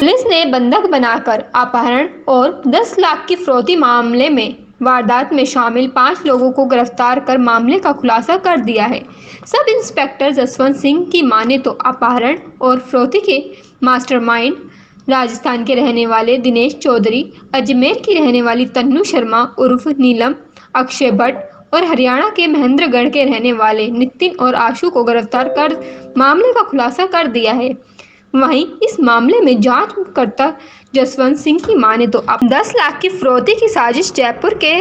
Police ने बंधक बनाकर अपहरण और 10 लाख की फिरौती मामले में वारदात में शामिल 5 लोगों को गिरफ्तार कर मामले का खुलासा कर दिया है। सब इंस्पेक्टर जसवंत सिंह की माने तो अपहरण और फिरौती के मास्टरमाइंड राजस्थान के रहने वाले दिनेश चौधरी, अजमेर की रहने वाली तन्नू शर्मा उर्फ नीलम, अक्षय भट्ट और हरियाणा के महेंद्रगढ़ के रहने वाले नितिन और आशु को गिरफ्तार कर मामले का खुलासा कर दिया है। वहीं इस मामले में जांचकर्ता जसवंत सिंह की माने तो अब 10 लाख की फिरौती की साजिश जयपुर के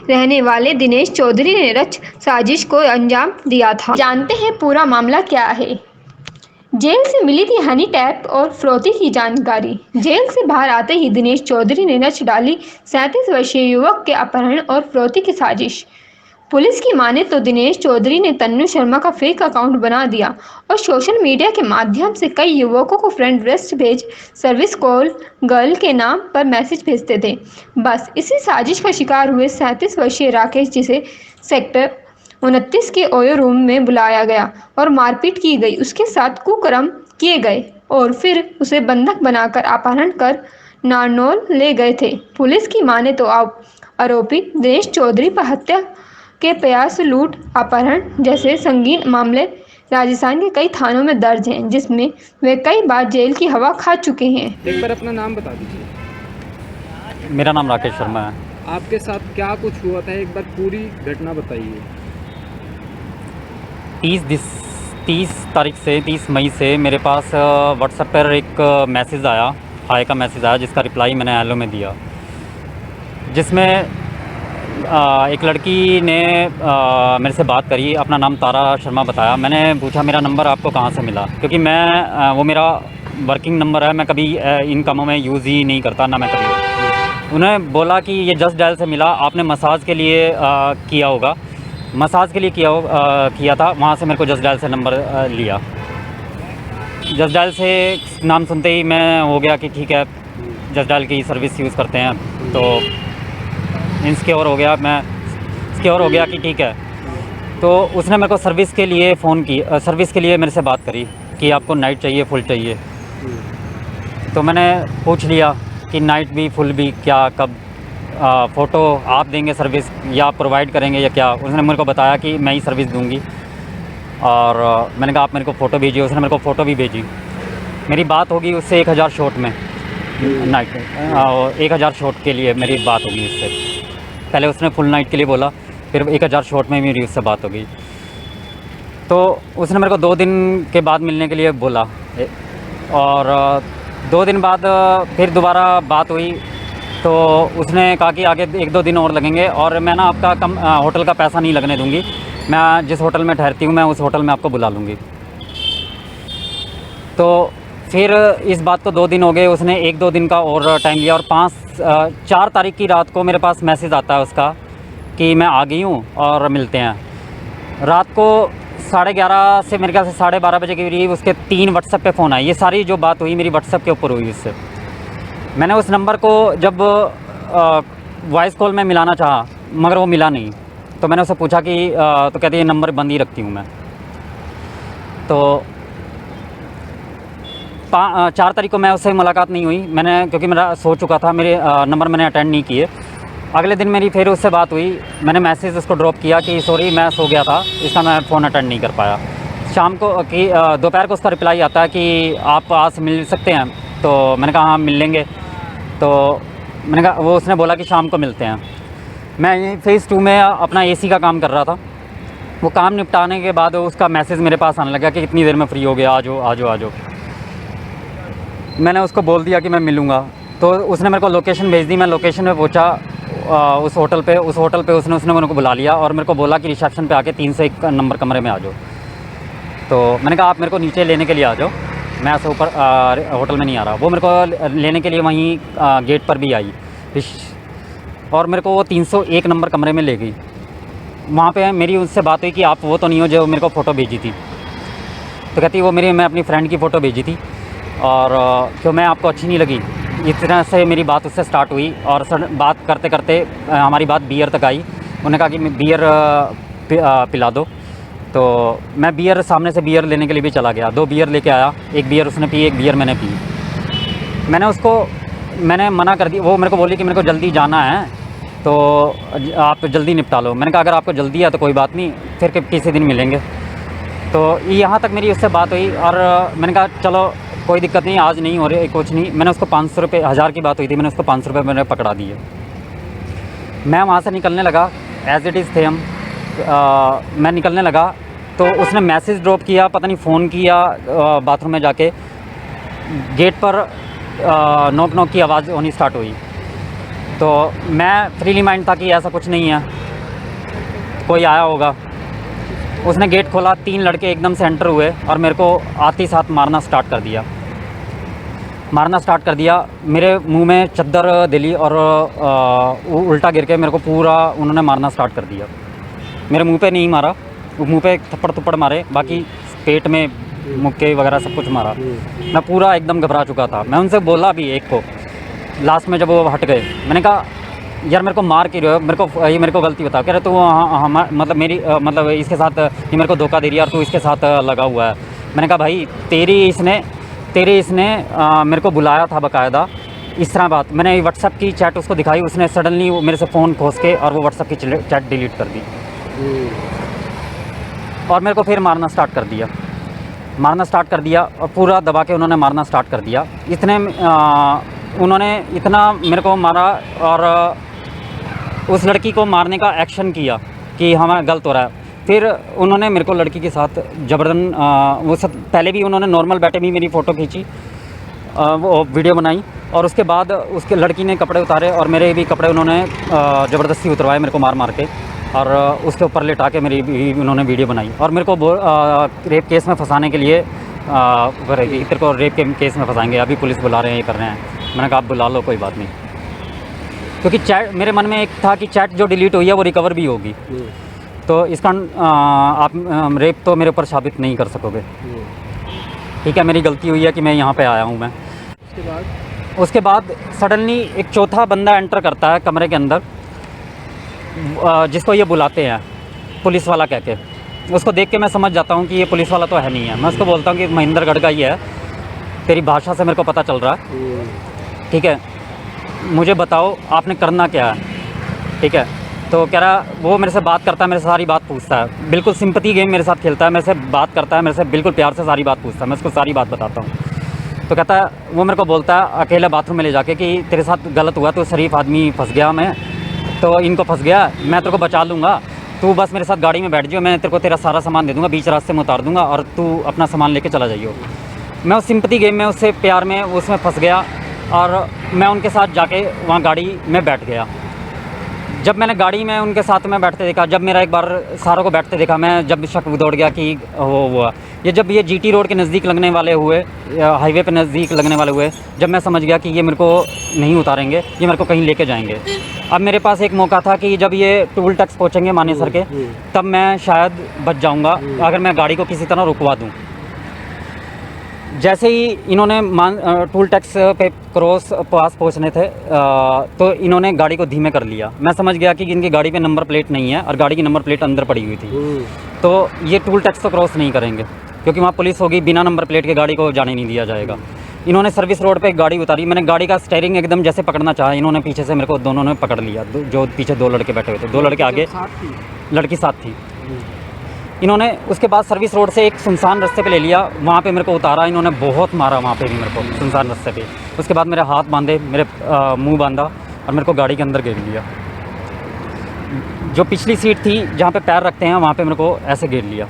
रहने वाले दिनेश चौधरी ने रच साजिश को अंजाम दिया था। जानते हैं पूरा मामला क्या है। जेल से मिली थी हनी टैप और फिरौती की जानकारी। जेल से बाहर आते ही दिनेश चौधरी ने रच डाली 37 वर्षीय युवक के अपहरण और फिरौती की साजिश। पुलिस की माने तो दिनेश चौधरी ने तन्नू शर्मा का फेक अकाउंट बना दिया और सोशल मीडिया के माध्यम से कई युवकों को फ्रेंड रिक्वेस्ट भेज सर्विस कॉल गर्ल के नाम पर मैसेज भेजते थे। बस इसी साजिश का शिकार हुए 37 वर्षीय राकेश, जिसे सेक्टर 29 के ओयो रूम में बुलाया गया और मारपीट की गई, उसके साथ कुकर्म किए गए और फिर उसे बंधक बनाकर अपहरण कर नारनौल ले गए थे। पुलिस की माने तो आरोपी दिनेश चौधरी पर हत्या के प्रयास, लूट, अपहरण जैसे संगीन मामले राजस्थान के कई थानों में दर्ज हैं, जिसमें वे कई बार जेल की हवा खा चुके हैं। एक बार अपना नाम बता दीजिए। मेरा नाम राकेश शर्मा है। आपके साथ क्या कुछ हुआ था, एक बार पूरी घटना बताइए। 30 मई से मेरे पास व्हाट्सएप पर एक मैसेज आया, हाय का मैसेज आया, जिसका रिप्लाई मैंने हेलो में दिया, जिसमें एक लड़की ने मेरे से बात करी, अपना नाम तारा शर्मा बताया। मैंने पूछा मेरा नंबर आपको कहाँ से मिला, क्योंकि मैं वो मेरा वर्किंग नंबर है, मैं कभी इन कामों में यूज़ ही नहीं करता, ना मैं कभी। उन्हें बोला कि ये जस्ट डायल से मिला, आपने मसाज के लिए किया होगा, मसाज के लिए किया था, वहाँ से मेरे को जस्ट डायल से नंबर लिया। जस्ट डायल से नाम सुनते ही मैं हो गया कि ठीक है, जस्ट डायल की सर्विस यूज़ करते हैं, तो इनसिक्योर हो गया, मैं सिक्योर हो गया कि ठीक है। तो उसने मेरे को सर्विस के लिए फ़ोन की, सर्विस के लिए मेरे से बात करी कि आपको नाइट चाहिए फुल चाहिए। तो मैंने पूछ लिया कि नाइट भी फुल भी क्या, कब, फ़ोटो आप देंगे सर्विस या आप प्रोवाइड करेंगे या क्या। उसने मेरे को बताया कि मैं ही सर्विस दूंगी, और मैंने कहा आप मेरे को फ़ोटो भेजिए। उसने मेरे को फ़ोटो भी भेजी। मेरी बात होगी उससे 1000 शॉट में, नाइट 1000 शॉट के लिए मेरी बात होगी उससे। पहले उसने फुल नाइट के लिए बोला, फिर 1000 शॉट में मेरी उससे बात हो गई। तो उसने मेरे को 2 दिन के बाद मिलने के लिए बोला, और 2 दिन बाद फिर दोबारा बात हुई। तो उसने कहा कि आगे 1-2 दिन और लगेंगे, और मैं ना आपका होटल का पैसा नहीं लगने दूंगी, मैं जिस होटल में ठहरती हूँ मैं उस होटल में आपको बुला लूँगी। तो फिर इस बात को 2 दिन हो गए, उसने 1-2 दिन का और टाइम लिया, और 4 तारीख की रात को मेरे पास मैसेज आता है उसका कि मैं आ गई हूँ और मिलते हैं। रात को 11:30 से मेरे ख्याल से 12:30 बजे के करीब उसके 3 व्हाट्सएप पे फ़ोन आए। ये सारी जो बात हुई मेरी व्हाट्सएप के ऊपर हुई उससे। मैंने उस नंबर को जब वॉइस कॉल में मिलाना चाहा, मगर वो मिला नहीं। तो मैंने उससे पूछा कि तो कहती है नंबर बंद ही रखती हूँ मैं। तो 4 तारीख को मैं उससे मुलाकात नहीं हुई, मैंने, क्योंकि मेरा सो चुका था, मेरे नंबर मैंने अटेंड नहीं किए। अगले दिन मेरी फिर उससे बात हुई, मैंने मैसेज उसको ड्रॉप किया कि सॉरी मैं सो गया था, इसका मैं फ़ोन अटेंड नहीं कर पाया। शाम को कि दोपहर को उसका रिप्लाई आता है कि आप आज मिल सकते हैं। तो मैंने कहा हाँ मिल लेंगे। तो मैंने कहा, वो उसने बोला कि शाम को मिलते हैं। मैं फेज़ 2 में अपना AC का काम कर रहा था। वो काम निपटाने के बाद उसका मैसेज मेरे पास आने लगा कि कितनी देर में फ्री हो गया, आ जाओ आ जाओ आ जाओ। मैंने उसको बोल दिया कि मैं मिलूँगा। तो उसने मेरे को लोकेशन भेज दी। मैं लोकेशन पे पहुँचा उस होटल पे उसने मेरे को बुला लिया और मेरे को बोला कि रिसेप्शन पे आके 301 नंबर कमरे में आ जाओ। तो मैंने कहा आप मेरे को नीचे लेने के लिए आ जाओ, मैं ऐसे ऊपर होटल में नहीं आ रहा। वो मेरे को लेने के लिए वहीं गेट पर भी आई, और मेरे को वो 301 नंबर कमरे में ले गई। वहाँ पे मेरी उससे बात हुई कि आप वो तो नहीं हो जो मेरे को फ़ोटो भेजी थी। तो कहती मैं अपनी फ्रेंड की फ़ोटो भेजी थी, और क्यों मैं आपको अच्छी नहीं लगी। इस तरह से मेरी बात उससे स्टार्ट हुई, और बात करते करते हमारी बात बियर तक आई। उन्होंने कहा कि बियर पिला दो। तो मैं बियर, सामने से बियर लेने के लिए भी चला गया। 2 बियर लेके आया, एक बियर उसने पी, एक बियर मैंने पी। मैंने मना कर दी। वो मेरे को बोली कि मेरे को जल्दी जाना है, तो आप जल्दी निपटा लो। मैंने कहा अगर आपको जल्दी है तो कोई बात नहीं, फिर किसी दिन मिलेंगे। तो यहाँ तक मेरी उससे बात हुई और मैंने कहा चलो कोई दिक्कत नहीं, आज नहीं हो रही कुछ नहीं। मैंने उसको 500 रुपये, 1000 की बात हुई थी, मैंने उसको 500 रुपये मैंने पकड़ा दिए। मैं वहाँ से निकलने लगा, एज़ इट इज़ थे हम। मैं निकलने लगा तो उसने मैसेज ड्रॉप किया, पता नहीं फ़ोन किया, बाथरूम में जाके गेट पर नॉक नॉक की आवाज़ होनी स्टार्ट हुई। तो मैं फ्रीली माइंड था कि ऐसा कुछ नहीं है, कोई आया होगा। उसने गेट खोला, 3 लड़के एकदम से एंटर हुए और मेरे को आते ही साथ मारना स्टार्ट कर दिया। मेरे मुंह में चद्दर दिली और उल्टा गिर के मेरे को पूरा उन्होंने मारना स्टार्ट कर दिया। मेरे मुंह पे नहीं मारा, मुंह पे थप्पड़ मारे, बाकी पेट में मुक्के वगैरह सब कुछ मारा। मैं पूरा एकदम घबरा चुका था। मैं उनसे बोला भी एक को, लास्ट में जब वो हट गए, मैंने कहा यार मेरे को मार क्यों रहे हो, मेरे को गलती बता। कह रहे तू मतलब मेरी मतलब इसके साथ ये मेरे को धोखा दे रही है और तू इसके साथ लगा हुआ है। मैंने कहा भाई तेरे इसने मेरे को बुलाया था बाकायदा, इस तरह बात। मैंने व्हाट्सएप की चैट उसको दिखाई, उसने सडनली मेरे से फ़ोन खोस के और वो व्हाट्सएप की चैट डिलीट कर दी और मेरे को फिर मारना स्टार्ट कर दिया और पूरा दबा के उन्होंने मारना स्टार्ट कर दिया। उन्होंने इतना मेरे को मारा और उस लड़की को मारने का एक्शन किया कि हमारा गलत हो रहा है। फिर उन्होंने मेरे को लड़की के साथ जबरन वो सब, पहले भी उन्होंने नॉर्मल बैठे भी मेरी फ़ोटो खींची, वो वीडियो बनाई और उसके बाद उसके लड़की ने कपड़े उतारे और मेरे भी कपड़े उन्होंने ज़बरदस्ती उतरवाए मेरे को मार के, और उसके ऊपर लेटा के मेरी भी उन्होंने वीडियो बनाई और मेरे को रेप केस में फंसाने के लिए तेरे को रेप के केस में फंसाएंगे, अभी पुलिस बुला रहे हैं, ये कर रहे हैं। मैंने कहा आप बुला लो, कोई बात नहीं, क्योंकि चैट मेरे मन में एक था कि चैट जो डिलीट हुई है वो रिकवर भी होगी, तो इसका आप रेप तो मेरे ऊपर साबित नहीं कर सकोगे। ठीक है, मेरी गलती हुई है कि मैं यहाँ पे आया हूँ। मैं उसके बाद सडनली एक चौथा बंदा एंटर करता है कमरे के अंदर, जिसको ये बुलाते हैं पुलिस वाला कह के। उसको देख के मैं समझ जाता हूँ कि ये पुलिस वाला तो है नहीं है। मैं उसको बोलता हूँ कि महेंद्रगढ़ का ही है, तेरी भाषा से मेरे को पता चल रहा है, ठीक है, मुझे बताओ आपने करना क्या है। ठीक है, तो कह रहा, वो मेरे से बात करता है, मेरे से सारी बात पूछता है, बिल्कुल सिंपैथी गेम मेरे साथ खेलता है, मेरे से बात करता है, मेरे से बिल्कुल प्यार से सारी बात पूछता है, मैं उसको सारी बात बताता हूँ। तो कहता है, वो मेरे को बोलता है अकेले बाथरूम में ले जाके कि तेरे साथ गलत हुआ, तो शरीफ आदमी फंस गया, मैं तो इनको फंस गया, मैं तेरे को बचा लूँगा, तू बस मेरे साथ गाड़ी में बैठ जाओ, मैं तेरे को तेरा सारा सामान दे दूँगा, बीच रास्ते में उतार दूँगा और तू अपना सामान लेके चला जाइयो। मैं उस सिंपैथी गेम में, उससे प्यार में, उसमें फंस गया और मैं उनके साथ जाके वहाँ गाड़ी में बैठ गया। जब मैंने गाड़ी में उनके साथ में बैठते देखा, जब मेरा एक बार सारों को बैठते देखा, मैं जब शक दौड़ गया कि वो हुआ ये, जब ये जीटी रोड के नज़दीक लगने वाले हुए, हाईवे पे नज़दीक लगने वाले हुए, जब मैं समझ गया कि ये मेरे को नहीं उतारेंगे, ये मेरे को कहीं लेके जाएंगे। अब मेरे पास एक मौका था कि जब ये टोल टैक्स पहुँचेंगे मानेसर के, तब मैं शायद बच जाऊँगा अगर मैं गाड़ी को किसी तरह रुकवा दूँ। जैसे ही इन्होंने टोल टैक्स पे पास पहुंचने थे, तो इन्होंने गाड़ी को धीमे कर लिया। मैं समझ गया कि इनकी गाड़ी पे नंबर प्लेट नहीं है और गाड़ी की नंबर प्लेट अंदर पड़ी हुई थी, तो ये टोल टैक्स तो क्रॉस नहीं करेंगे क्योंकि वहाँ पुलिस होगी, बिना नंबर प्लेट के गाड़ी को जाने नहीं दिया जाएगा। इन्होंने सर्विस रोड पे गाड़ी उतारी, मैंने गाड़ी का स्टीयरिंग एकदम जैसे पकड़ना चाहा, इन्होंने पीछे से मेरे को, दोनों ने पकड़ लिया। जो पीछे 2 लड़के बैठे हुए थे, 2 लड़के आगे, लड़की साथ थी। इन्होंने उसके बाद सर्विस रोड से एक सुनसान रास्ते पे ले लिया, वहाँ पे मेरे को उतारा, इन्होंने बहुत मारा वहाँ पे भी मेरे को सुनसान रास्ते पे। उसके बाद मेरे हाथ बांधे, मेरे मुंह बांधा और मेरे को गाड़ी के अंदर घेर लिया। जो पिछली सीट थी जहाँ पे पैर रखते हैं, वहाँ पे मेरे को ऐसे घेर लिया।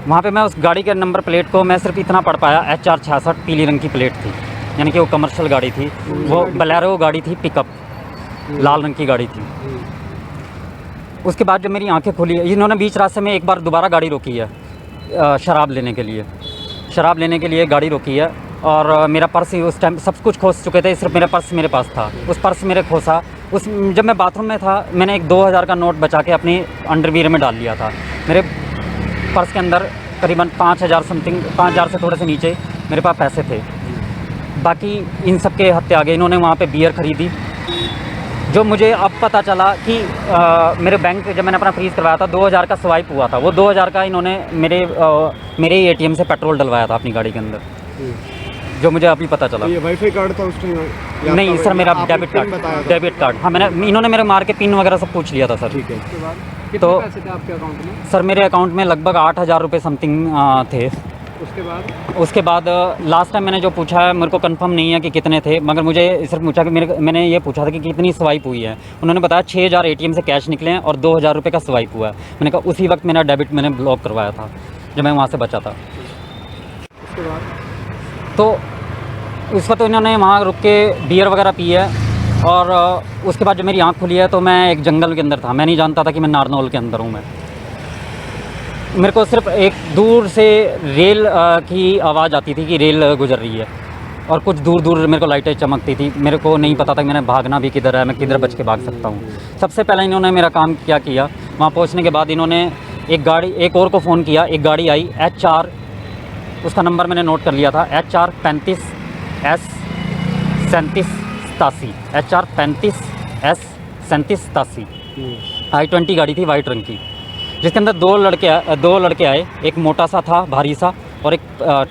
वहाँ पे मैं उस गाड़ी के नंबर प्लेट को मैं सिर्फ इतना पढ़ पाया, HR 66 पीली रंग की प्लेट थी, यानी कि वो कमर्शियल गाड़ी थी, वो बलेरो गाड़ी थी, पिकअप लाल रंग की गाड़ी थी। उसके बाद जब मेरी आंखें खुली, इन्होंने बीच रास्ते में एक बार दोबारा गाड़ी रोकी है शराब लेने के लिए गाड़ी रोकी है, और मेरा पर्स ही उस टाइम सब कुछ खोस चुके थे, सिर्फ मेरा पर्स मेरे पास था। उस पर्स मेरे खोसा, जब मैं बाथरूम में था, मैंने एक 2000 का नोट बचा के अपनी अंडरवियर में डाल लिया था। मेरे पर्स के अंदर करीबन 5000 समथिंग, 5000 से थोड़े से नीचे मेरे पास पैसे थे। बाकी इन सब के हत्या आगे इन्होंने वहाँ पे बियर ख़रीदी, जो मुझे अब पता चला कि मेरे बैंक, जब मैंने अपना फ्रीज़ करवाया था, 2000 का स्वाइप हुआ था, वो 2000 का इन्होंने मेरे ATM से पेट्रोल डलवाया था अपनी गाड़ी के अंदर। जो मुझे अभी पता चला। तो ये वाईफाई कार्ड था उस टाइम? या नहीं आपका सर, मेरा आपने डेबिट पिन कार्ड, बताया था? Debit card. हाँ, मैंने इन्होंने मेरे मार के पिन वगैरह सब पूछ लिया था सर। ठीक है। उसके बाद कितने तो- पैसे थे आपके अकाउंट में? सर मेरे अकाउंट में लगभग 8,000 रुपये समथिंग थे। उसके बाद लास्ट टाइम मैंने जो पूछा है, मेरे को कंफर्म नहीं है कि कितने थे, मगर मुझे सिर्फ पूछा कि मैंने ये पूछा था कि कितनी स्वाइप हुई है। उन्होंने बताया 6,000 ATM से कैश निकले हैं और 2,000 रुपये का स्वाइप हुआ है। मैंने कहा उसी वक्त मेरा डेबिट मैंने ब्लॉक करवाया था जब मैं वहाँ से बचा था। उसके बाद तो उस वक्त इन्होंने वहाँ रुक के बियर वगैरह पी है और उसके बाद जब मेरी आँख खुली है तो मैं एक जंगल के अंदर था। मैं नहीं जानता था कि मैं नारनौल के अंदर हूँ। मेरे को सिर्फ एक दूर से रेल की आवाज़ आती थी कि रेल गुजर रही है, और कुछ दूर दूर मेरे को लाइटें चमकती थी। मेरे को नहीं पता था कि मैंने भागना भी किधर है, मैं किधर बच के भाग सकता हूँ। सबसे पहले इन्होंने मेरा काम क्या किया, वहाँ पहुँचने के बाद इन्होंने एक और को फ़ोन किया। एक गाड़ी आई HR, उसका नंबर मैंने नोट कर लिया था, HR 35S 3787, HR 35S 3787 I-20 गाड़ी थी वाइट रंग की, जिसके अंदर दो लड़के आए। एक मोटा सा था, भारी सा, और एक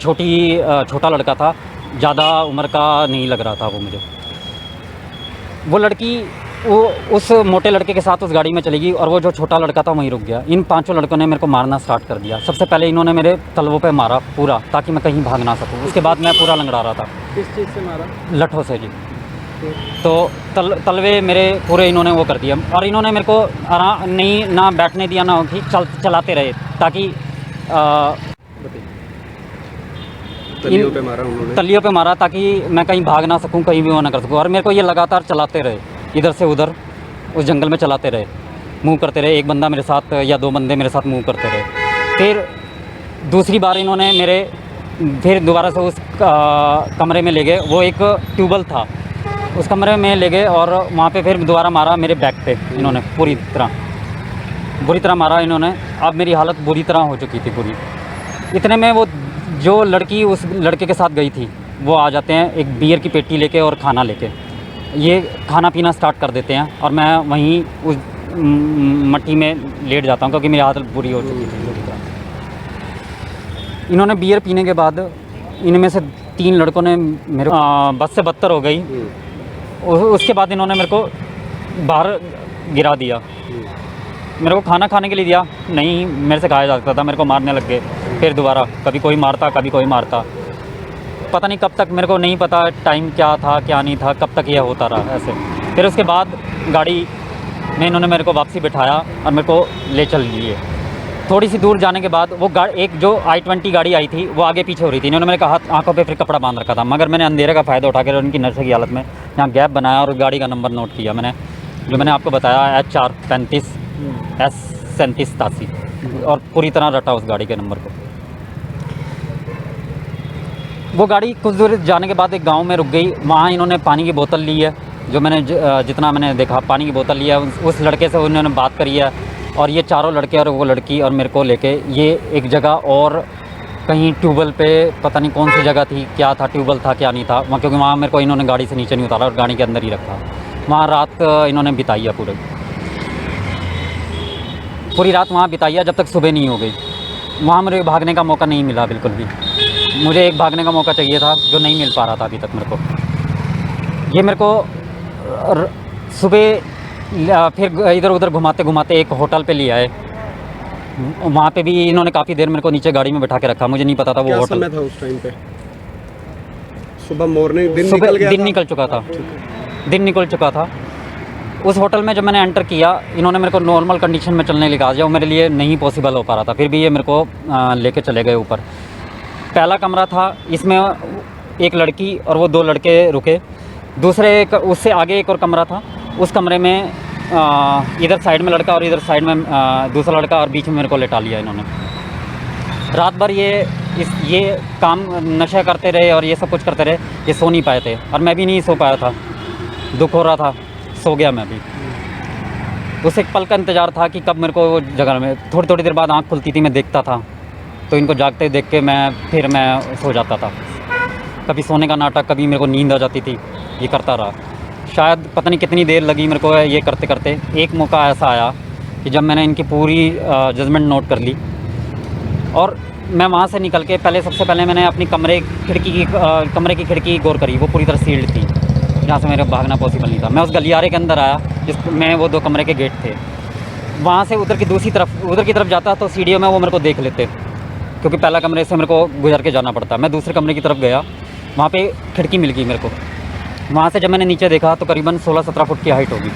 छोटा लड़का था, ज़्यादा उम्र का नहीं लग रहा था वो मुझे। वो लड़की उस मोटे लड़के के साथ उस गाड़ी में चली गई और वो जो छोटा लड़का था वहीं रुक गया। इन 5 लड़कों ने मेरे को मारना स्टार्ट कर दिया। सबसे पहले इन्होंने मेरे तलवों पे मारा पूरा, ताकि मैं कहीं भाग ना सकूं। उसके बाद मैं पूरा लंगड़ा रहा था। किस चीज़ से मारा? लठों से जी। तो तलवे मेरे पूरे इन्होंने वो कर दिया, और इन्होंने मेरे को आराम नहीं, ना बैठने दिया ना कि चलाते रहे, ताकि तलियों पे मारा उन्होंने? तलियों पे मारा, ताकि मैं कहीं भाग ना सकूं, कहीं भी वो ना कर सकूं। और मेरे को ये लगातार चलाते रहे, इधर से उधर उस जंगल में चलाते रहे, मूव करते रहे। एक बंदा मेरे साथ या 2 बंदे मेरे साथ मूव करते रहे। फिर दूसरी बार इन्होंने फिर दोबारा से उस कमरे में ले गए। वो एक ट्यूबवेल था, उस कमरे में ले गए और वहाँ पे फिर दोबारा मारा मेरे बैक पे। इन्होंने बुरी तरह मारा इन्होंने। अब मेरी हालत बुरी तरह हो चुकी थी पूरी। इतने में वो जो लड़की उस लड़के के साथ गई थी, वो आ जाते हैं एक बियर की पेटी लेके और खाना लेके। ये खाना पीना स्टार्ट कर देते हैं और मैं वहीं उस मट्टी में लेट जाता हूँ, क्योंकि मेरी हालत बुरी हो चुकी थी बुरी तरह। इन्होंने बियर पीने के बाद इनमें से 3 लड़कों ने मेरे बस से बदतर हो गई। उसके बाद इन्होंने मेरे को बाहर गिरा दिया। मेरे को खाना खाने के लिए दिया नहीं, मेरे से खाया जा सकता था। मेरे को मारने लग गए फिर दोबारा, कभी कोई मारता कभी कोई मारता। पता नहीं कब तक, मेरे को नहीं पता टाइम क्या था क्या नहीं था, कब तक यह होता रहा ऐसे। फिर उसके बाद गाड़ी में इन्होंने मेरे को वापसी बिठाया और मेरे को ले चल लिए। थोड़ी सी दूर जाने के बाद वो एक जो I-20 गाड़ी आई थी, वो आगे पीछे हो रही थी। इन्होंने मेरे हाथ आंखों पे फिर कपड़ा बांध रखा था, मगर मैंने अंधेरे का फ़ायदा उठाकर उनकी नशे की हालत में यहाँ गैप बनाया और गाड़ी का नंबर नोट किया मैंने, जो मैंने आपको बताया HR 35S 3787, और पूरी तरह रटा उस गाड़ी के नंबर को। वो गाड़ी कुछ दूर जाने के बाद एक गांव में रुक गई। वहाँ इन्होंने पानी की बोतल ली है, जो मैंने जितना मैंने देखा पानी की बोतल लिया। उस लड़के से उन्होंने बात करी है, और ये चारों लड़के और वो लड़की और मेरे को लेके ये एक जगह और कहीं ट्यूबवेल पे, पता नहीं कौन सी जगह थी, क्या था, ट्यूबवेल था क्या नहीं था वहाँ, क्योंकि वहाँ मेरे को इन्होंने गाड़ी से नीचे नहीं उतारा और गाड़ी के अंदर ही रखा। वहाँ रात इन्होंने बिताई है, पूरी रात वहाँ बिताई है, जब तक सुबह नहीं हो गई। वहाँ मुझे भागने का मौका नहीं मिला बिल्कुल भी। मुझे एक भागने का मौका चाहिए था, जो नहीं मिल पा रहा था अभी तक मेरे को। ये मेरे को सुबह फिर इधर उधर घुमाते घुमाते एक होटल पे ले आए। वहाँ पे भी इन्होंने काफ़ी देर मेरे को नीचे गाड़ी में बैठा के रखा। मुझे नहीं पता था वो होटल समय था उस टाइम पे? सुबह मॉर्निंग, दिन निकल चुका था? दिन निकल चुका था। उस होटल में जब मैंने एंटर किया, इन्होंने मेरे को नॉर्मल कंडीशन में चलने के लिए कहा, जो मेरे लिए नहीं पॉसिबल हो पा रहा था। फिर भी ये मेरे को लेके चले गए ऊपर। पहला कमरा था, इसमें एक लड़की और वो 2 लड़के रुके। दूसरे उससे आगे एक और कमरा था, उस कमरे में इधर साइड में लड़का और इधर साइड में दूसरा लड़का, और बीच में मेरे को लेटा लिया इन्होंने। रात भर ये काम नशा करते रहे और ये सब कुछ करते रहे। ये सो नहीं पाए थे और मैं भी नहीं सो पाया था, दुख हो रहा था। सो गया मैं भी। उस एक पल का इंतज़ार था कि कब मेरे को वो जगह में, थोड़ी देर बाद आँख खुलती थी, मैं देखता था, तो इनको जागते देख के फिर मैं सो जाता था। कभी सोने का नाटक, कभी मेरे को नींद आ जाती थी, ये करता रहा। शायद पता नहीं कितनी देर लगी मेरे को ये करते करते। एक मौका ऐसा आया कि जब मैंने इनकी पूरी जजमेंट नोट कर ली और मैं वहाँ से निकल के पहले सबसे पहले मैंने अपनी कमरे की खिड़की गौर करी, वो पूरी तरह सील्ड थी, जहाँ से मेरा भागना पॉसिबल नहीं था। मैं उस गलियारे के अंदर आया जिसमें वो 2 कमरे के गेट थे। वहाँ से उधर की तरफ जाता तो सीढ़ियों में वो मेरे को देख लेते, क्योंकि पहला कमरे से मेरे को गुजर के जाना पड़ता। मैं दूसरे कमरे की तरफ गया, वहाँ पे खिड़की मिल गई मेरे को। वहाँ से जब मैंने नीचे देखा तो करीबन 16-17 फुट की हाइट होगी।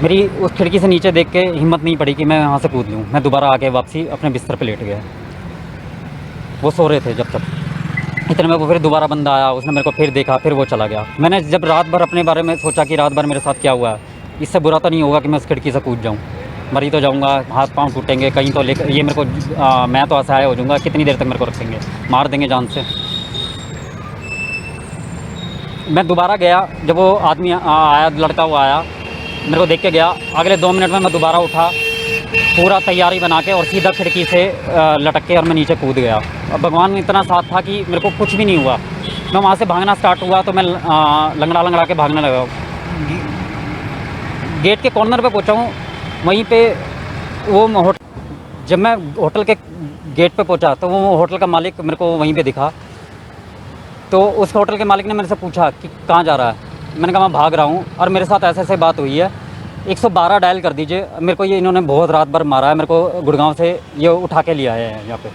मेरी उस खिड़की से नीचे देख के हिम्मत नहीं पड़ी कि मैं वहाँ से कूद लूँ। मैं दोबारा आके वापसी अपने बिस्तर पे लेट गया। वो सो रहे थे जब तक। इतने में वो फिर दोबारा बंदा आया, उसने मेरे को फिर देखा, फिर वो चला गया। मैंने जब रात भर अपने बारे में सोचा कि रात भर मेरे साथ क्या हुआ है, इससे बुरा तो नहीं होगा कि मैं उस खिड़की से कूद जाऊँ, मरी तो जाऊँगा, हाथ पाँव टूटेंगे कहीं तो लेकर ये मेरे को मैं तो असहाय हो जाऊँगा। कितनी देर तक मेरे को रखेंगे, मार देंगे जान से। मैं दोबारा गया, जब वो आदमी आया, लड़का वो आया, मेरे को देख के गया। अगले 2 मिनट में मैं दोबारा उठा, पूरा तैयारी बना के और सीधा खिड़की से लटक के और मैं नीचे कूद गया। अब भगवान में इतना साथ था कि मेरे को कुछ भी नहीं हुआ। मैं वहाँ से भागना स्टार्ट हुआ तो मैं लंगड़ा के भागने लगा। गेट के कॉर्नर पे पहुँचा हूँ, वहीं पे वो जब मैं होटल के गेट पे पहुँचा तो वो होटल का मालिक मेरे को वहीं पे दिखा। तो उस होटल के मालिक ने मेरे से पूछा कि कहाँ जा रहा है। मैंने कहा मैं भाग रहा हूँ और मेरे साथ ऐसे बात हुई है, 112 डायल कर दीजिए, मेरे को ये इन्होंने बहुत रात भर मारा है, मेरे को गुड़गांव से ये उठा के लिया है यहाँ पे।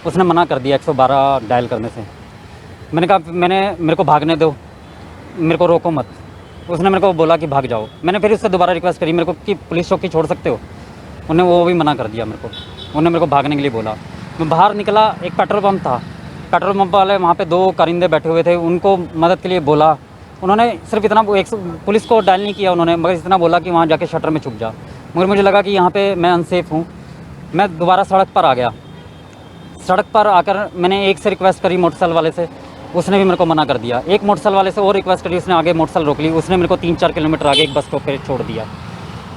उसने मना कर दिया 112 डायल करने से। मैंने कहा मेरे को भागने दो, मेरे को रोको मत। उसने मेरे को बोला कि भाग जाओ। मैंने फिर उससे दोबारा रिक्वेस्ट करी मेरे को कि पुलिस चौकी छोड़ सकते हो, उन्हें वो भी मना कर दिया मेरे को। उन्होंने मेरे को भागने के लिए बोला। मैं बाहर निकला, एक पेट्रोल पम्प था, पेट्रोल पम्प वाले वहाँ पे 2 कारिंदे बैठे हुए थे, उनको मदद के लिए बोला। उन्होंने सिर्फ इतना पुलिस को डायल नहीं किया उन्होंने, मगर इतना बोला कि वहाँ जाके शटर में छुप जा। मगर मुझे लगा कि यहाँ पे मैं अनसेफ हूँ। मैं दोबारा सड़क पर आ गया। सड़क पर आकर मैंने एक से रिक्वेस्ट करी मोटरसाइकिल वाले से, उसने भी मेरे को मना कर दिया। एक मोटरसाइकिल वाले से और रिक्वेस्ट करी, उसने आगे मोटरसाइकिल रोक ली। उसने मेरे को 3-4 किलोमीटर आगे एक बस स्टॉप पर छोड़ दिया।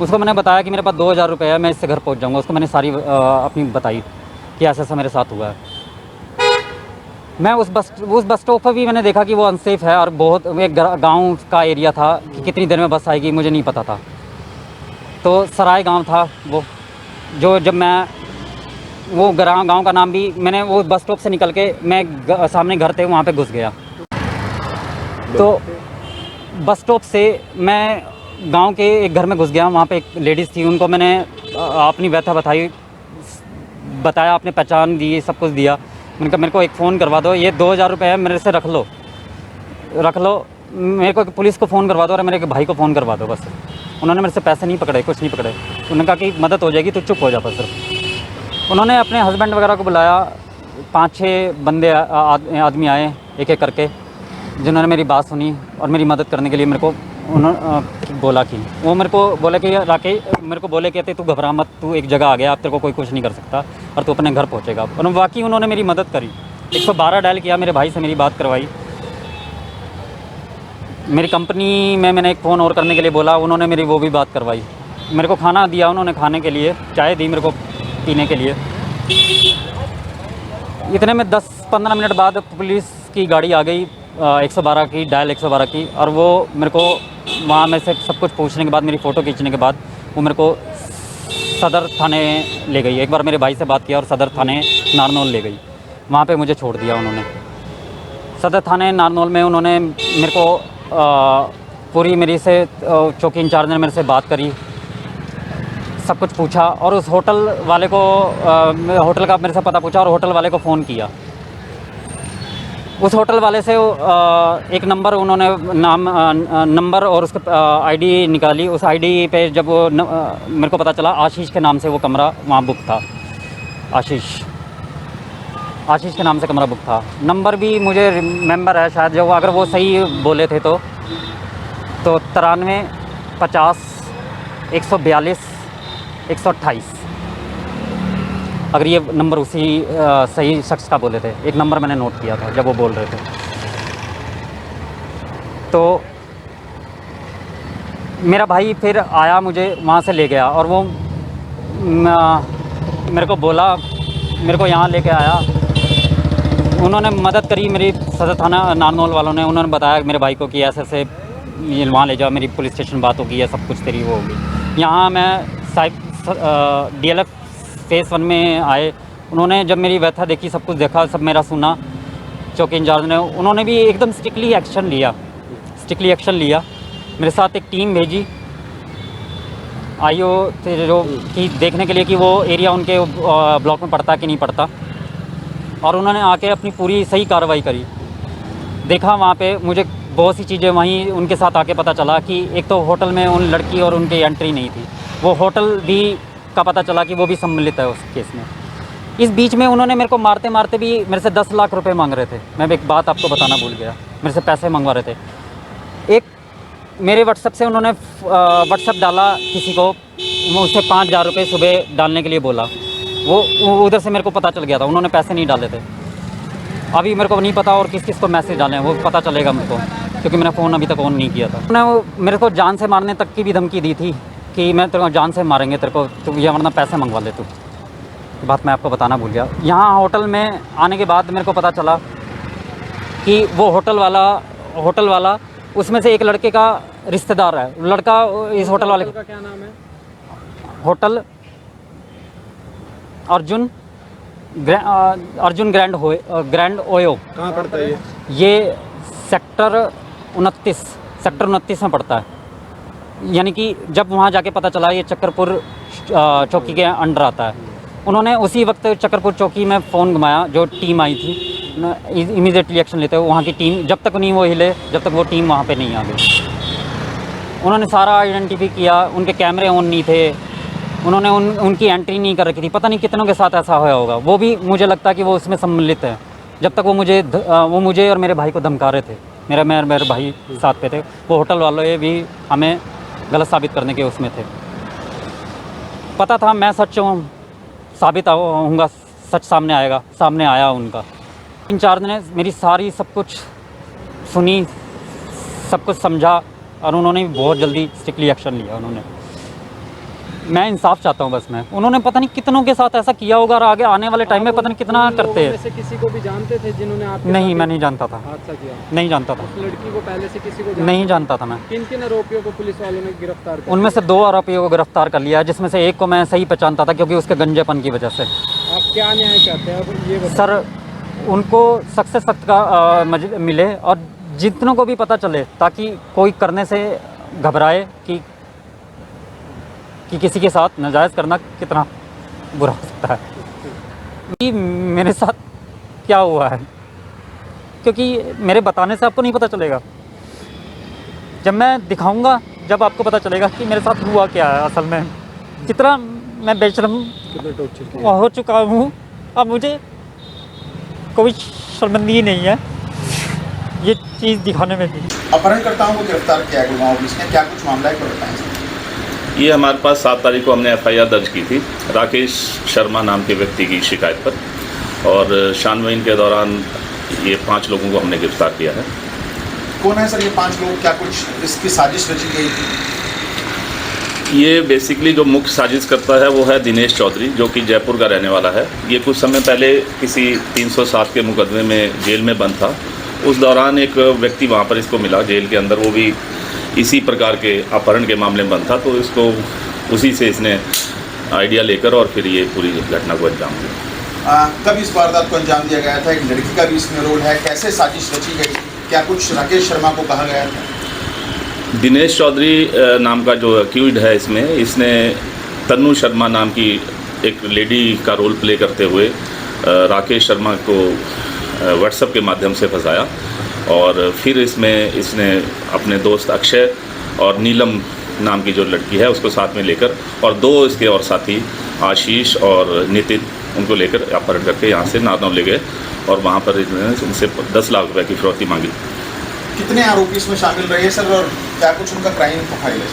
उसको मैंने बताया कि मेरे पास 2000 रुपये है, मैं इससे घर पहुँच जाऊँगा। उसको मैंने सारी अपनी बताई कि ऐसा मेरे साथ हुआ है। मैं उस बस स्टॉप पर भी मैंने देखा कि वो अनसेफ़ है और बहुत एक गांव का एरिया था कि कितनी देर में बस आएगी मुझे नहीं पता था। तो सराय गांव था वो, जो जब मैं वो गांव का नाम भी मैंने वो बस स्टॉप से निकल के मैं सामने घर थे वहाँ पे घुस गया। तो बस स्टॉप से मैं गांव के एक घर में घुस गया। वहाँ पे एक लेडीज़ थी, उनको मैंने अपनी व्यथा बताया, अपने पहचान दी, सब कुछ दिया। मैंने कहा मेरे को एक फ़ोन करवा दो, ये 2000 रुपये है, मेरे से रख लो, मेरे को पुलिस को फ़ोन करवा दो और मेरे भाई को फ़ोन करवा दो बस। उन्होंने मेरे से पैसे नहीं पकड़े, कुछ नहीं पकड़े। उन्होंने कहा कि मदद हो जाएगी तो चुप हो जा बस। सिर्फ उन्होंने अपने हस्बैंड वगैरह को बुलाया, 5-6 बंदे आदमी आए एक एक करके, जिन्होंने मेरी बात सुनी और मेरी मदद करने के लिए मेरे को उन्होंने बोला कि वो मेरे को बोले कि मेरे को बोले कि तू घबरा मत, तू एक जगह आ गया, अब तेरे को कोई कुछ नहीं कर सकता और तू अपने घर पहुंचेगा। और वाकई उन्होंने मेरी मदद करी। 112 डायल किया, मेरे भाई से मेरी बात करवाई। मेरी कंपनी में मैंने एक फ़ोन और करने के लिए बोला, उन्होंने मेरी वो भी बात करवाई। मेरे को खाना दिया उन्होंने खाने के लिए, चाय दी मेरे को पीने के लिए। इतने में 10-15 मिनट बाद पुलिस की गाड़ी आ गई, 112 की, डायल 112 की। और वो मेरे को वहाँ में से सब कुछ पूछने के बाद, मेरी फ़ोटो खींचने के बाद वो मेरे को सदर थाने ले गई। एक बार मेरे भाई से बात किया और सदर थाने नारनौल ले गई। वहाँ पे मुझे छोड़ दिया उन्होंने। सदर थाने नारनौल में उन्होंने मेरे को पूरी मेरी से चौकी इंचार्ज ने मेरे से बात करी, सब कुछ पूछा और उस होटल वाले को होटल का मेरे से पता पूछा और होटल वाले को फ़ोन किया। उस होटल वाले से एक नंबर उन्होंने नंबर और उसके आईडी निकाली। उस आईडी पे जब वो मेरे को पता चला आशीष के नाम से वो कमरा वहाँ बुक था। आशीष के नाम से कमरा बुक था। नंबर भी मुझे रिमेंबर है शायद, जो अगर वो सही बोले थे तो 93 50 142 128, अगर ये नंबर उसी सही शख्स का बोले थे। एक नंबर मैंने नोट किया था जब वो बोल रहे थे। तो मेरा भाई फिर आया, मुझे वहाँ से ले गया और वो मेरे को बोला, मेरे को यहाँ लेके आया। उन्होंने मदद करी मेरी सदर थाना नारनौल वालों ने। उन्होंने बताया मेरे भाई को कि ऐसे वहाँ ले जाओ, मेरी पुलिस स्टेशन बात होगी या सब कुछ तेरी वो होगी। यहाँ मैं DLF फेज़ 1 में आए उन्होंने जब मेरी व्यथा देखी, सब कुछ देखा, सब मेरा सुना, चौकी इंचार्ज ने, उन्होंने भी एकदम स्ट्रिक्टली एक्शन लिया। मेरे साथ एक टीम भेजी आईओ थे जो कि देखने के लिए कि वो एरिया उनके ब्लॉक में पड़ता कि नहीं पड़ता, और उन्होंने आके अपनी पूरी सही कार्रवाई करी। देखा वहाँ पे मुझे बहुत सी चीज़ें वहीं उनके साथ आके पता चला कि एक तो होटल में उन लड़की और उनकी एंट्री नहीं थी, वो होटल भी का पता चला कि वो भी सम्मिलित है उस केस में। इस बीच में उन्होंने मेरे को मारते मारते भी मेरे से 10 लाख रुपए मांग रहे थे। मैं एक बात आपको बताना भूल गया, मेरे से पैसे मंगवा रहे थे। एक मेरे व्हाट्सएप से उन्होंने व्हाट्सएप डाला किसी को, उससे 5,000 रुपये सुबह डालने के लिए बोला। वो उधर से मेरे को पता चल गया था, उन्होंने पैसे नहीं डाले थे। अभी मेरे को नहीं पता और किस किस को मैसेज डाले हैं, वो पता चलेगा मेरे को, क्योंकि मैंने फ़ोन अभी तक ऑन नहीं किया था। उन्होंने मेरे को जान से मारने तक की भी धमकी दी थी कि मैं तेरे को जान से मारेंगे तेरे को, तो ये वरना पैसे मंगवा ले तू। बात मैं आपको बताना भूल गया। यहाँ होटल में आने के बाद मेरे को पता चला कि वो होटल वाला उसमें से एक लड़के का रिश्तेदार है। लड़का इस होटल वाले का क्या नाम है? Hotel Arjun grand OYO. कहाँ पड़ता है ये सेक्टर 29 में पड़ता है। यानी कि जब वहाँ जाके पता चला ये चक्करपुर चौकी के अंडर आता है। उन्होंने उसी वक्त चक्करपुर चौकी में फ़ोन घुमाया, जो टीम आई थी इमीडिएटली एक्शन लेते हुए। वहाँ की टीम जब तक नहीं वो हिले, जब तक वो टीम वहाँ पे नहीं आ गई। उन्होंने सारा आइडेंटिफाई किया, उनके कैमरे ऑन नहीं थे, उन्होंने उनकी एंट्री नहीं कर रखी थी। पता नहीं कितनों के साथ ऐसा होया होगा, वो भी मुझे लगता है कि वो उसमें सम्मिलित है। जब तक वो मुझे और मेरे भाई को धमका रहे थे, मेरे भाई साथ पे थे, वो होटल वाले भी हमें गलत साबित करने के उसमें थे। पता था मैं सच हूँ, साबित होऊंगा, सच सामने आया उनका। इंचार्ज ने मेरी सारी सब कुछ सुनी, सब कुछ समझा, और उन्होंने बहुत जल्दी स्ट्रिक्टली एक्शन लिया। मैं इंसाफ चाहता हूँ बस मैं। उन्होंने पता नहीं कितनों के साथ ऐसा किया होगा, और आगे आने वाले टाइम में पता नहीं कितना करते हैं। से किसी को भी जानते थे जिन्होंने आपके नहीं, साथ मैं नहीं जानता था, हादसा किया? नहीं जानता था। उस लड़की को पहले से किसी को नहीं जानता था मैं। किन आरोपियों को पुलिस वालों ने गिरफ्तार किया? उनमें से 2 आरोपियों को गिरफ्तार कर लिया, जिसमें से एक को मैं सही पहचानता था, क्योंकि उसके गंजेपन की वजह से। आप क्या न्याय चाहते हैं अब ये बताइए? सर, उनको सख्त से सख्त का मिले, और जितनों को भी पता चले, ताकि कोई करने से घबराए कि किसी के साथ नाजायज़ करना कितना बुरा हो सकता है। कि मेरे साथ क्या हुआ है, क्योंकि मेरे बताने से आपको नहीं पता चलेगा। जब मैं दिखाऊंगा, जब आपको पता चलेगा कि मेरे साथ हुआ क्या है असल में, कितना मैं बेशर्म हो चुका हूँ। अब मुझे कोई शर्मिंदगी नहीं है ये चीज़ दिखाने में भी। अपहरणकर्ताओं को गिरफ्तार किया गुड़गांव पुलिस ने, क्या कुछ मामला है, क्या बताएं? ये हमारे पास 7 तारीख को हमने FIR दर्ज की थी राकेश शर्मा नाम के व्यक्ति की शिकायत पर, और छानबीन के दौरान ये 5 लोगों को हमने गिरफ्तार किया है। कौन है सर ये 5 लोग? क्या कुछ इसकी साजिश रची गई थी? ये बेसिकली जो मुख्य साजिश करता है वो है दिनेश चौधरी, जो कि जयपुर का रहने वाला है। ये कुछ समय पहले किसी 307 के मुकदमे में जेल में बंद था। उस दौरान एक व्यक्ति वहाँ पर इसको मिला जेल के अंदर, वो भी इसी प्रकार के अपहरण के मामले में बंद था, तो इसको उसी से इसने आइडिया लेकर और फिर ये पूरी घटना को अंजाम दिया। कब इस वारदात को अंजाम दिया गया था? एक लड़की का भी इसमें रोल है, कैसे साजिश रची गई? क्या कुछ राकेश शर्मा को कहा गया था? दिनेश चौधरी नाम का जो अक्यूज्ड है इसमें, इसने तन्नू शर्मा नाम की एक लेडी का रोल प्ले करते हुए राकेश शर्मा को व्हाट्सएप के माध्यम से फंसाया, और फिर इसमें इसने अपने दोस्त अक्षय और नीलम नाम की जो लड़की है उसको साथ में लेकर, और 2 इसके और साथी आशीष और नितिन, उनको लेकर अपहरण करके यहाँ से नारनौल ले गए, और वहाँ पर इनसे 10 लाख रुपए की फिरौती मांगी। कितने आरोपी इसमें शामिल रहे सर, और क्या कुछ उनका क्राइम प्रोफाइल है?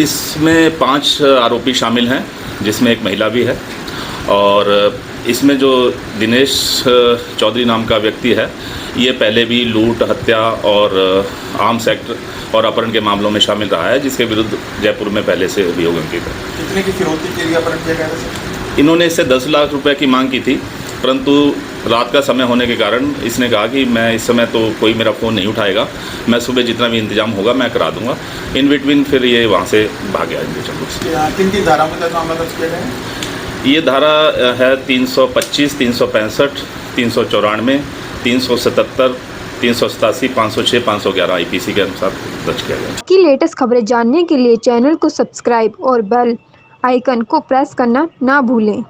इसमें 5 आरोपी शामिल हैं, जिसमें एक महिला भी है, और इसमें जो दिनेश चौधरी नाम का व्यक्ति है, ये पहले भी लूट, हत्या और आर्म्स एक्ट और अपहरण के मामलों में शामिल रहा है, जिसके विरुद्ध जयपुर में पहले से अभियोग अंकित है। कितने की फिरौती के लिए अपहरण किया गया था? इन्होंने इससे 10 लाख रुपए की मांग की थी, परंतु रात का समय होने के कारण इसने कहा कि मैं इस समय तो कोई मेरा फ़ोन नहीं उठाएगा, मैं सुबह जितना भी इंतजाम होगा मैं करा दूंगा। इन बिटवीन फिर ये वहाँ से भाग गया। किन की धारा में मामला दर्ज किया गया है? ये धारा है 325, 365, 394, 377, 387, 506, 511 IPC के अनुसार दर्ज किया गया। की लेटेस्ट खबरें जानने के लिए चैनल को सब्सक्राइब और बेल आइकन को प्रेस करना ना भूलें।